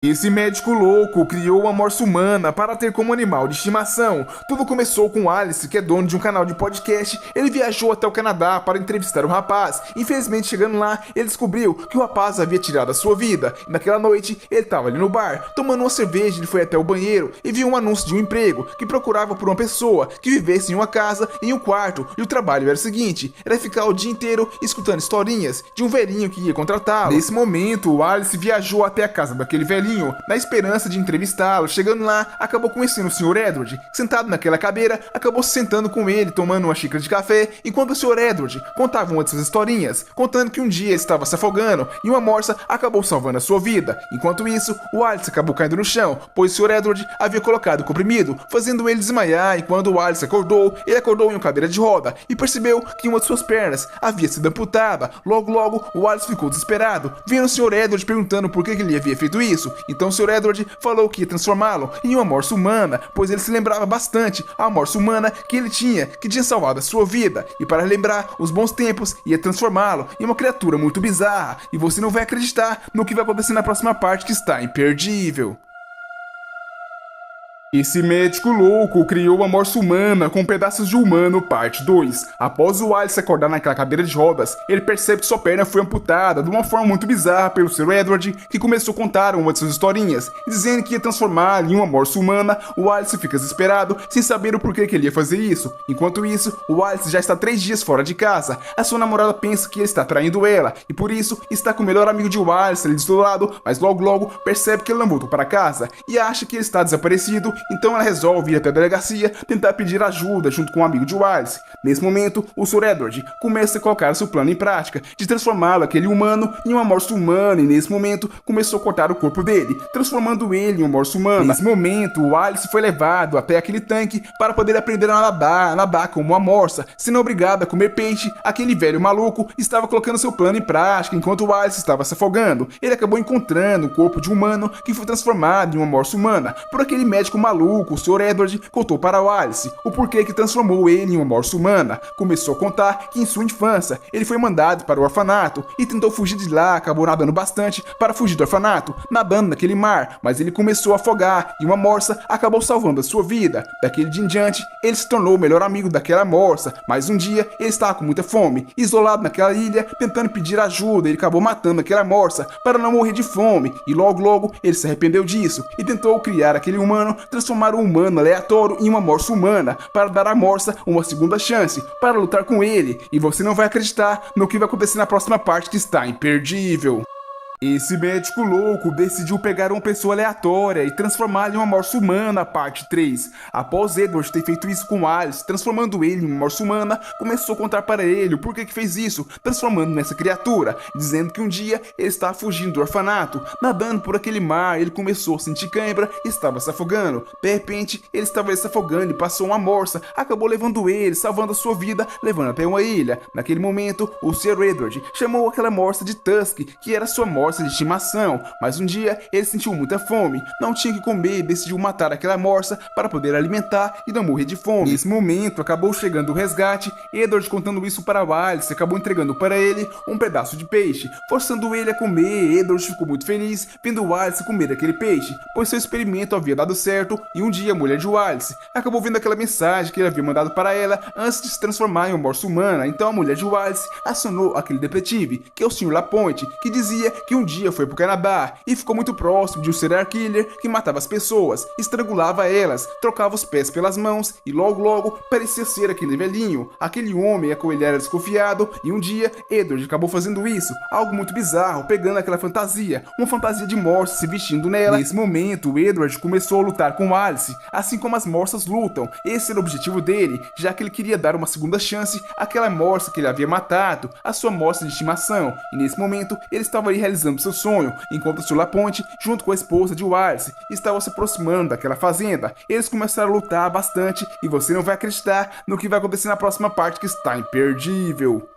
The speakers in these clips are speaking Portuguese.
Esse médico louco criou uma morsa humana para ter como animal de estimação. Tudo começou com Alice, que é dono de um canal de podcast. Ele viajou até o Canadá para entrevistar o rapaz. Infelizmente, chegando lá, ele descobriu que o rapaz havia tirado a sua vida. E naquela noite, ele estava ali no bar, tomando uma cerveja. Ele foi até o banheiro e viu um anúncio de um emprego que procurava por uma pessoa que vivesse em uma casa, em um quarto. E o trabalho era o seguinte: era ficar o dia inteiro escutando historinhas de um velhinho que ia contratá-lo. Nesse momento, o Alice viajou até a casa daquele velhinho na esperança de entrevistá-lo. Chegando lá, acabou conhecendo o Sr. Edward. Sentado naquela cadeira, acabou se sentando com ele, tomando uma xícara de café, enquanto o Sr. Edward contava uma de suas historinhas, contando que um dia ele estava se afogando e uma morsa acabou salvando a sua vida. Enquanto isso, o Alice acabou caindo no chão, pois o Sr. Edward havia colocado o comprimido, fazendo ele desmaiar. E quando o Alice acordou, ele acordou em uma cadeira de roda e percebeu que uma de suas pernas havia sido amputada. Logo, o Alice ficou desesperado, vendo o Sr. Edward perguntando por que ele havia feito isso. Então o Sr. Edward falou que ia transformá-lo em uma morsa humana, pois ele se lembrava bastante a morsa humana que ele tinha, que tinha salvado a sua vida. E para lembrar os bons tempos, ia transformá-lo em uma criatura muito bizarra. E você não vai acreditar no que vai acontecer na próxima parte, que está imperdível. Esse médico louco criou uma morsa humana com pedaços de humano, parte 2. Após o Alice acordar naquela cadeira de rodas, ele percebe que sua perna foi amputada de uma forma muito bizarra pelo Sr. Edward, que começou a contar uma de suas historinhas, dizendo que ia transformar em uma morsa humana. O Alice fica desesperado, sem saber o porquê que ele ia fazer isso. Enquanto isso, o Alice já está 3 dias fora de casa. A sua namorada pensa que ele está traindo ela, e por isso está com o melhor amigo de Alice ali do seu lado, mas logo percebe que ele não voltou para casa, e acha que ele está desaparecido. Então ela resolve ir até a delegacia tentar pedir ajuda junto com um amigo de Alice. Nesse momento, o Sr. Edward começa a colocar seu plano em prática de transformá-lo, aquele humano, em uma morsa humana, e nesse momento começou a cortar o corpo dele, transformando ele em uma morsa humana. Nesse momento, o Alice foi levado até aquele tanque para poder aprender a nadar como uma morsa, sendo obrigado a comer peixe. Aquele velho maluco estava colocando seu plano em prática enquanto o Alice estava se afogando. Ele acabou encontrando o corpo de um humano que foi transformado em uma morsa humana por aquele médico maluco. O Sr. Edward contou para o Alice o porquê que transformou ele em uma morsa humana. Começou a contar que em sua infância ele foi mandado para o orfanato e tentou fugir de lá, acabou nadando bastante para fugir do orfanato, nadando naquele mar, mas ele começou a afogar e uma morsa acabou salvando a sua vida. Daquele dia em diante, ele se tornou o melhor amigo daquela morsa, mas um dia ele estava com muita fome, isolado naquela ilha, tentando pedir ajuda. Ele acabou matando aquela morsa para não morrer de fome, e logo ele se arrependeu disso e tentou criar aquele humano, transformar um humano aleatório em uma morsa humana, para dar à morsa uma segunda chance para lutar com ele. E você não vai acreditar no que vai acontecer na próxima parte, que está imperdível. Esse médico louco decidiu pegar uma pessoa aleatória e transformá-la em uma morsa humana, parte 3. Após Edward ter feito isso com Alice, transformando ele em uma morsa humana, começou a contar para ele o porquê que fez isso, transformando nessa criatura, dizendo que um dia ele estava fugindo do orfanato, nadando por aquele mar. Ele começou a sentir cãibra e estava se afogando. De repente, ele estava se afogando e passou uma morsa, acabou levando ele, salvando a sua vida, levando até uma ilha. Naquele momento, o Sr. Edward chamou aquela morsa de Tusk, que era sua morsa de estimação, mas um dia ele sentiu muita fome, não tinha que comer e decidiu matar aquela morsa para poder alimentar e não morrer de fome. Nesse momento acabou chegando o resgate. Edward, contando isso para Alice, acabou entregando para ele um pedaço de peixe, forçando ele a comer. Edward ficou muito feliz vendo Alice comer aquele peixe, pois seu experimento havia dado certo. E um dia a mulher de Alice acabou vendo aquela mensagem que ele havia mandado para ela antes de se transformar em uma morsa humana. Então a mulher de Alice acionou aquele detetive, que é o Sr. Lapointe, que dizia que um dia foi pro Canadá e ficou muito próximo de um serial killer que matava as pessoas, estrangulava elas, trocava os pés pelas mãos, e logo parecia ser aquele velhinho, aquele homem a qual ele era desconfiado. E um dia Edward acabou fazendo isso, algo muito bizarro, pegando aquela fantasia, uma fantasia de morsa, se vestindo nela. Nesse momento, Edward começou a lutar com Alice, assim como as morsas lutam. Esse era o objetivo dele, já que ele queria dar uma segunda chance àquela morsa que ele havia matado, a sua morsa de estimação. E nesse momento ele estava ali realizando seu sonho, enquanto o Sr. Lapointe, junto com a esposa de Alice, estavam se aproximando daquela fazenda. Eles começaram a lutar bastante, e você não vai acreditar no que vai acontecer na próxima parte, que está imperdível.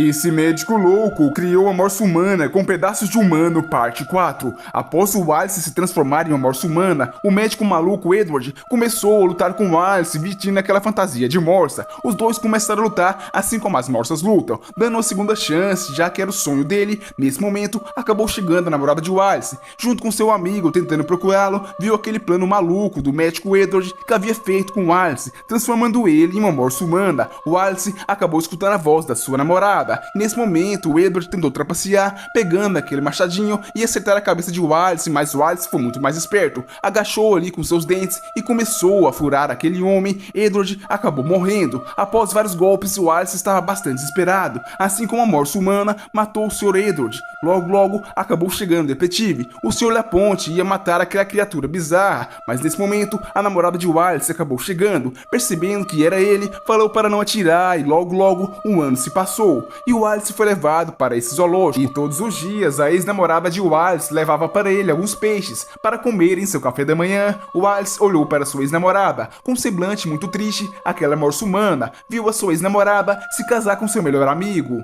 Esse médico louco criou a morsa humana com pedaços de humano, parte 4. Após o Wallace se transformar em uma morsa humana, o médico maluco Edward começou a lutar com o Wallace vestindo aquela fantasia de morsa. Os dois começaram a lutar assim como as morsas lutam, dando uma segunda chance, já que era o sonho dele. Nesse momento, acabou chegando a namorada de Wallace, junto com seu amigo tentando procurá-lo, viu aquele plano maluco do médico Edward que havia feito com Wallace, transformando ele em uma morsa humana. Wallace acabou escutando a voz da sua namorada. Nesse momento, o Edward tentou trapacear, pegando aquele machadinho e acertar a cabeça de Wallace, mas Wallace foi muito mais esperto. Agachou ali com seus dentes e começou a furar aquele homem. Edward acabou morrendo. Após vários golpes, Wallace estava bastante desesperado. Assim como a morsa humana matou o Sr. Edward. Logo, acabou chegando o detetive. O Sr. Laponte ia matar aquela criatura bizarra, mas nesse momento, a namorada de Wallace acabou chegando. Percebendo que era ele, falou para não atirar e logo um ano se passou. E o Wallace foi levado para esse zoológico. E todos os dias, a ex-namorada de Wallace levava para ele alguns peixes para comer em seu café da manhã. O Wallace olhou para sua ex-namorada com um semblante muito triste. Aquela morsa humana viu a sua ex-namorada se casar com seu melhor amigo.